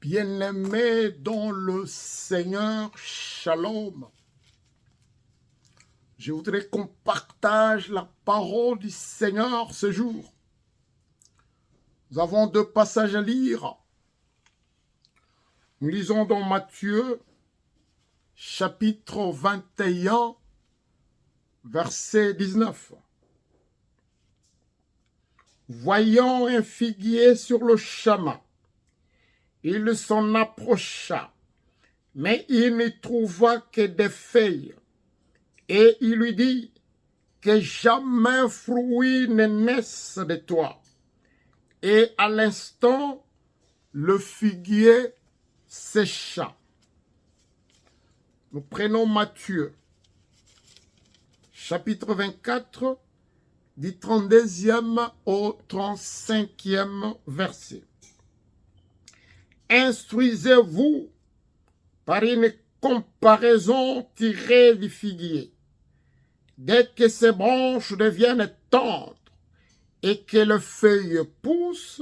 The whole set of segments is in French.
Bien-aimés dans le Seigneur, Shalom. Je voudrais qu'on partage la parole du Seigneur ce jour. Nous avons deux passages à lire. Nous lisons dans Matthieu, chapitre 21, verset 19. Voyant un figuier sur le chemin, il s'en approcha, mais il n'y trouva que des feuilles. Et il lui dit, que jamais fruit ne naisse de toi. Et à l'instant, le figuier sécha. Nous prenons Matthieu, chapitre 24, du 32e au 35e verset. Instruisez-vous par une comparaison tirée du figuier. Dès que ses branches deviennent tendres et que les feuilles poussent,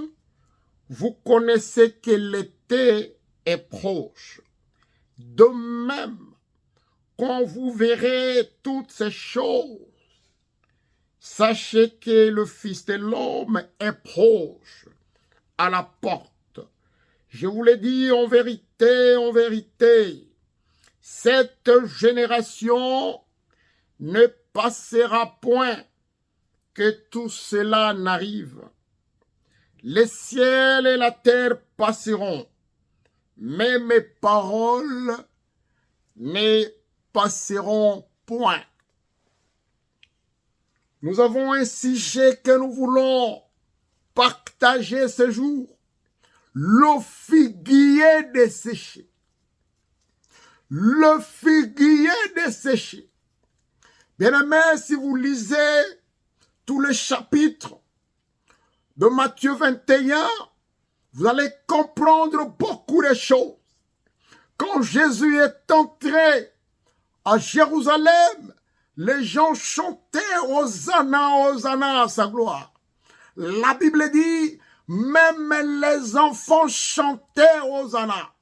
vous connaissez que l'été est proche. De même, quand vous verrez toutes ces choses, sachez que le Fils de l'homme est proche, à la porte. Je vous l'ai dit en vérité, cette génération ne passera point que tout cela n'arrive. Les ciels et la terre passeront, mais mes paroles ne passeront point. Nous avons un sujet que nous voulons partager ce jour. Le figuier desséché. Le figuier desséché. Bien-aimés, si vous lisez tous les chapitres de Matthieu 21, vous allez comprendre beaucoup de choses. Quand Jésus est entré à Jérusalem, les gens chantaient Hosanna, Hosanna à sa gloire. La Bible dit, même les enfants chantaient Hosanna.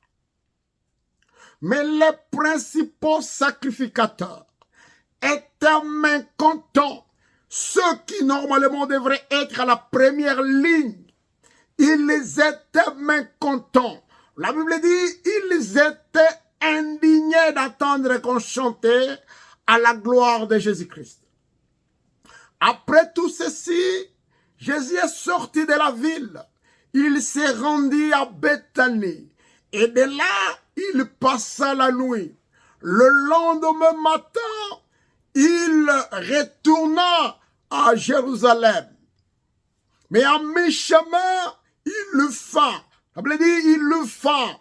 Mais les principaux sacrificateurs étaient mécontents. Ceux qui normalement devraient être à la première ligne, ils étaient mécontents. La Bible dit, ils étaient indignés d'attendre qu'on chantait à la gloire de Jésus-Christ. Après tout ceci, Jésus est sorti de la ville. Il s'est rendu à Bethanie. Et de là, il passa la nuit. Le lendemain matin, il retourna à Jérusalem. Mais à mi-chemin, il eut faim. La Bible dit, il eut faim.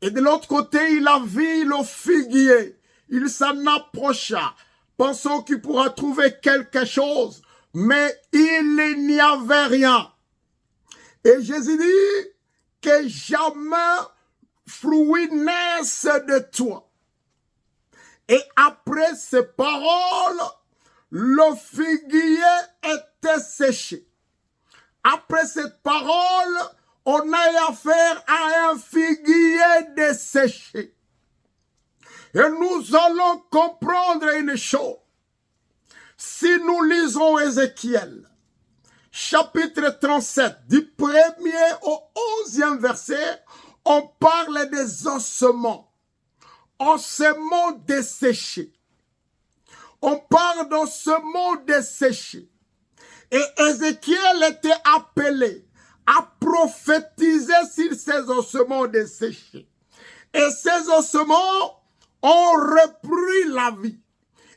Et de l'autre côté, il a vu le figuier. Il s'en approcha, pensant qu'il pourra trouver quelque chose. Mais il n'y avait rien. Et Jésus dit que jamais fruit naisse de toi. Et après ces paroles, le figuier était séché. Après cette parole, on a affaire à un figuier desséché. Et nous allons comprendre une chose. Si nous lisons Ézéchiel, chapitre 37, du 1er au 11e verset, on parle des ossements desséchés. On parle d'ossements desséchés. Et Ézéchiel était appelé à prophétiser sur ces ossements desséchés. Et ces ossements ont repris la vie.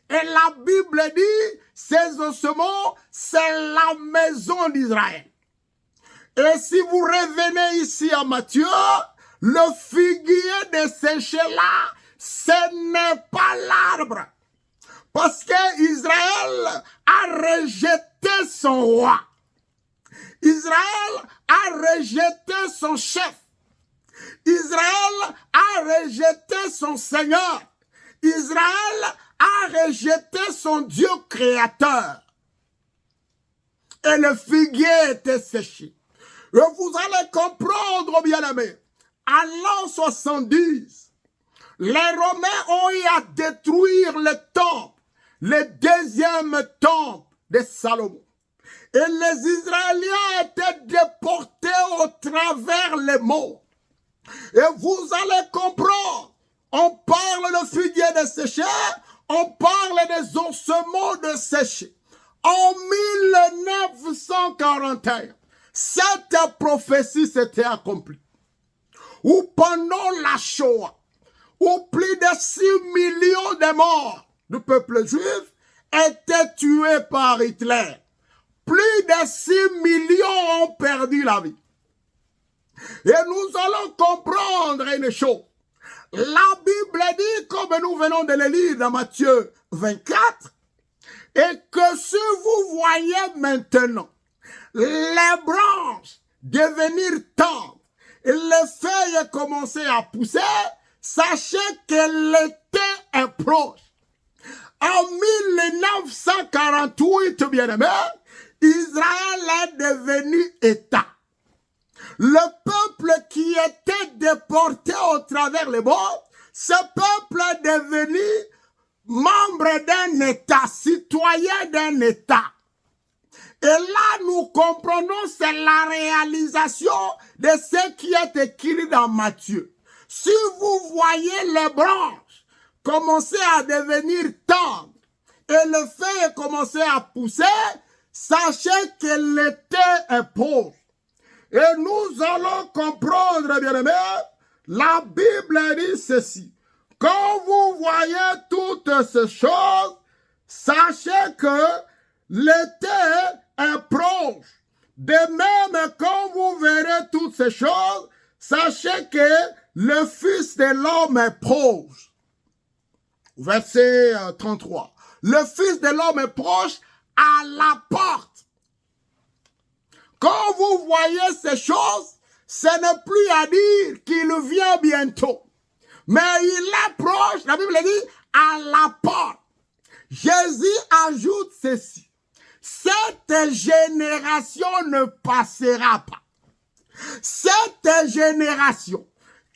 Et la Bible dit, ces ossements, c'est la maison d'Israël. Et si vous revenez ici à Matthieu, le figuier desséché là, ce n'est pas l'arbre. Parce qu'Israël a rejeté son roi. Israël a rejeté son chef. Israël a rejeté son Seigneur. Israël a rejeté son Dieu créateur. Et le figuier était séché. Et vous allez comprendre, bien-aimés, en l'an 70, les Romains ont eu à détruire le temple, le deuxième temple de Salomon. Et les Israéliens étaient déportés au travers les mondes. Et vous allez comprendre, on parle de figuier desséché, on parle des ossements desséchés. En 1941, cette prophétie s'était accomplie. Où pendant la Shoah, où plus de 6 millions de morts du peuple juif étaient tués par Hitler. Plus de 6 millions ont perdu la vie. Et nous allons comprendre une chose. La Bible dit, comme nous venons de le lire dans Matthieu 24, et que si vous voyez maintenant les branches devenir tendres et les feuilles commencer à pousser, sachez que l'été est proche. En 1948, bien-aimés, Israël est devenu État. Le peuple qui était déporté au travers les mondes, ce peuple est devenu membre d'un État, citoyen d'un État. Et là, nous comprenons, c'est la réalisation de ce qui est écrit dans Matthieu. Si vous voyez les branches commencer à devenir tendres et le feuilles commencer à pousser, sachez que l'été est proche. Et nous allons comprendre, bien-aimés, la Bible dit ceci. Quand vous voyez toutes ces choses, sachez que l'été est proche. De même, quand vous verrez toutes ces choses, sachez que le Fils de l'homme est proche. Verset 33. Le Fils de l'homme est proche à la porte. Quand vous voyez ces choses, ce n'est plus à dire qu'il vient bientôt. Mais il est proche, la Bible dit, à la porte. Jésus ajoute ceci. Cette génération ne passera pas. Cette génération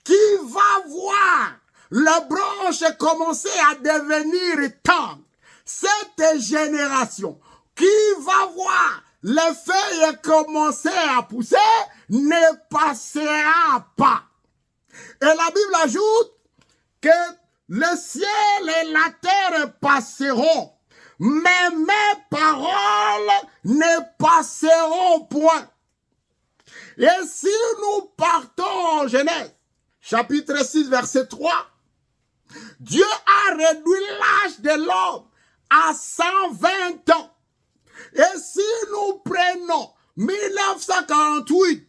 qui va voir la branche commencer à devenir tendre. Cette génération qui va voir les feuilles commencer à pousser ne passera pas. Et la Bible ajoute que le ciel et la terre passeront, mais mes paroles ne passeront point. Et si nous partons en Genèse, chapitre 6, verset 3, Dieu a réduit l'âge de l'homme à 120 ans. Et si nous prenons 1948,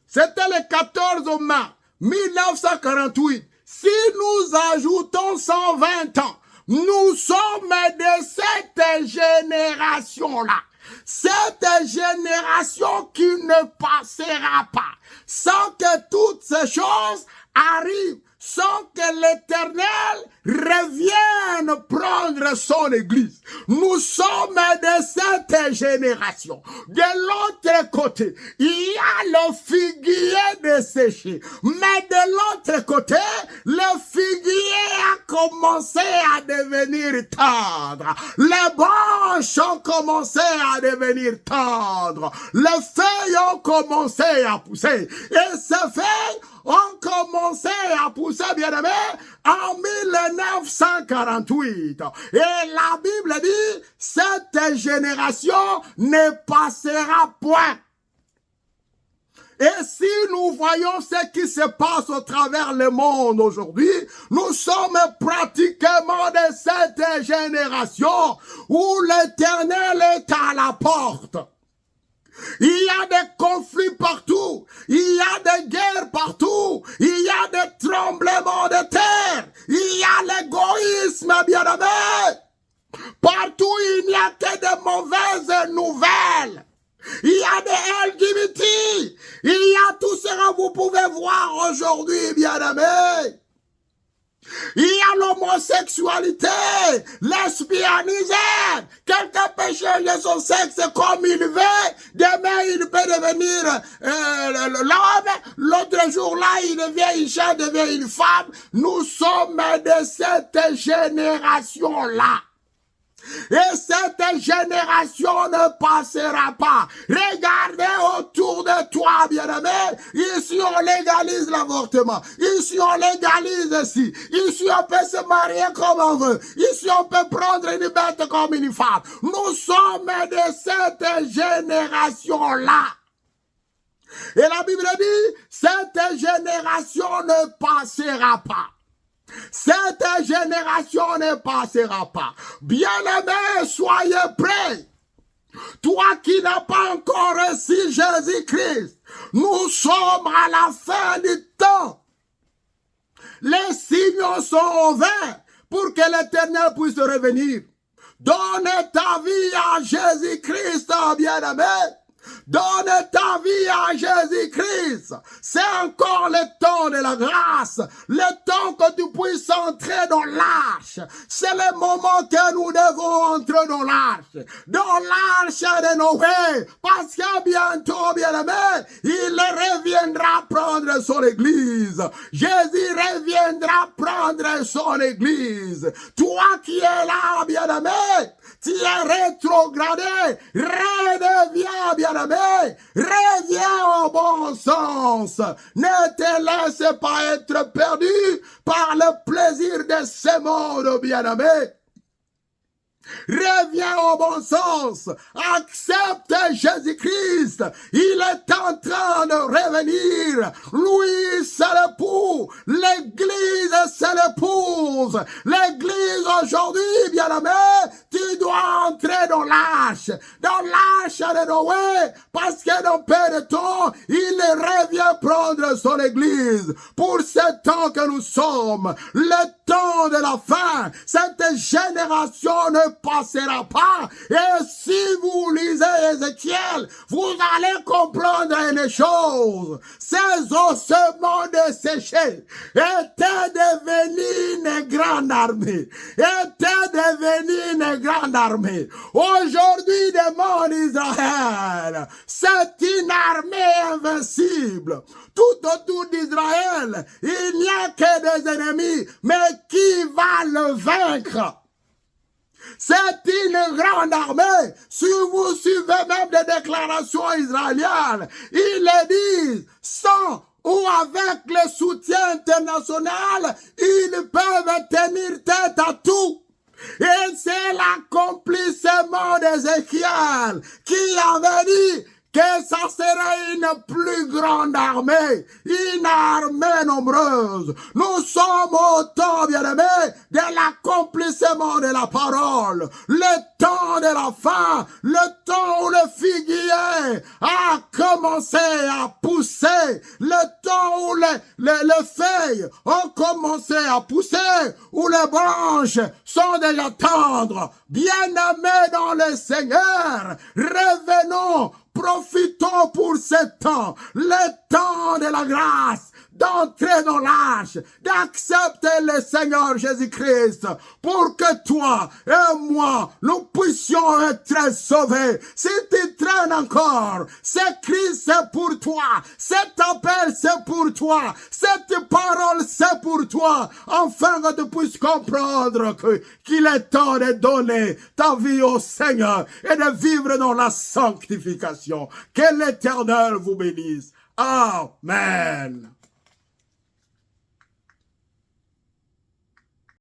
c'était le 14 mars 1948, si nous ajoutons 120 ans, nous sommes de cette génération-là. Cette génération qui ne passera pas, sans que toutes ces choses arrivent, sans que l'Éternel revienne prendre son église. Nous sommes de cette génération. De l'autre côté, il y a le figuier desséché. Mais de l'autre côté, le figuier a commencé à devenir tendre. Les branches ont commencé à devenir tendres. Les feuilles ont commencé à pousser. Et ces feuilles ont commencé à pousser, bien-aimés, en 1948. Et la Bible dit, cette génération ne passera point. Et si nous voyons ce qui se passe au travers le monde aujourd'hui, nous sommes pratiquement de cette génération où l'Éternel est à la porte. Il y a des conflits partout, il y a des guerres partout, il y a des tremblements de terre, il y a l'égoïsme, bien-aimé. Partout, il n'y a que de mauvaises nouvelles. Il y a des LGBT, il y a tout ce que vous pouvez voir aujourd'hui, bien-aimés. Il y a l'homosexualité, lesbianisme. Quelqu'un peut changer son sexe comme il veut. Demain, il peut devenir l'homme. L'autre jour-là, il devient une femme. Nous sommes de cette génération-là. Et cette génération ne passera pas. Regardez autour de toi, bien-aimé. Ici, on légalise l'avortement. Ici, on légalise ici. Ici, on peut se marier comme on veut. Ici, on peut prendre une bête comme une femme. Nous sommes de cette génération-là. Et la Bible dit, cette génération ne passera pas. Cette génération ne passera pas. Bien-aimés, soyez prêts. Toi qui n'as pas encore reçu Jésus-Christ, nous sommes à la fin du temps. Les signes sont ouverts pour que l'Éternel puisse revenir. Donne ta vie à Jésus-Christ, bien-aimé. Donne ta vie à Jésus-Christ. C'est encore le temps de la grâce. Le temps que tu puisses entrer dans l'arche. C'est le moment que nous devons entrer dans l'arche. Dans l'arche de Noé. Parce que bientôt, bien-aimé, il reviendra prendre son église. Jésus reviendra prendre son église. Toi qui es là, bien-aimé, tu es rétrogradé. Redeviens, bien-aimé. Reviens au bon sens. Ne te laisse pas être perdu par le plaisir de ce monde, bien-aimé. Reviens au bon sens. Accepte Jésus-Christ. Il est en train de revenir. Lui, c'est l'époux. L'église, c'est l'épouse. L'église aujourd'hui, bien-aimé, tu dois entrer dans l'arche. Dans l'arche de Noé. Parce que dans peu de temps, il revient prendre son église. Pour ce temps que nous sommes. Le temps de la fin. Cette génération ne passera pas. Et si vous lisez Ézéchiel, vous allez comprendre une chose. Ces ossements desséchés étaient devenus une grande armée. Étaient devenus une grande armée. Aujourd'hui, demande Israël, c'est une armée invincible. Tout autour d'Israël, il n'y a que des ennemis. Mais qui va le vaincre? C'est une grande armée. Si vous suivez même des déclarations israéliennes, ils le disent, sans ou avec le soutien international, ils peuvent tenir tête à tout. Et c'est l'accomplissement d'Ézéchiel qui avait dit que ça serait une plus grande armée, une armée nombreuse. Nous sommes au temps, bien-aimé, de l'accomplissement de la parole, le temps de la fin, le temps où le figuier a commencé à pousser, le temps où les feuilles ont commencé à pousser, où les branches sont déjà tendres. Bien-aimés dans le Seigneur, revenons. Profitons pour ce temps, le temps de la grâce, d'entrer dans l'arche, d'accepter le Seigneur Jésus-Christ pour que toi et moi, nous puissions être sauvés. Si tu traînes encore, ce Christ c'est pour toi, cet appel c'est pour toi, cette parole c'est pour toi, afin que tu puisses comprendre qu'il est temps de donner ta vie au Seigneur et de vivre dans la sanctification. Que l'Éternel vous bénisse. Amen.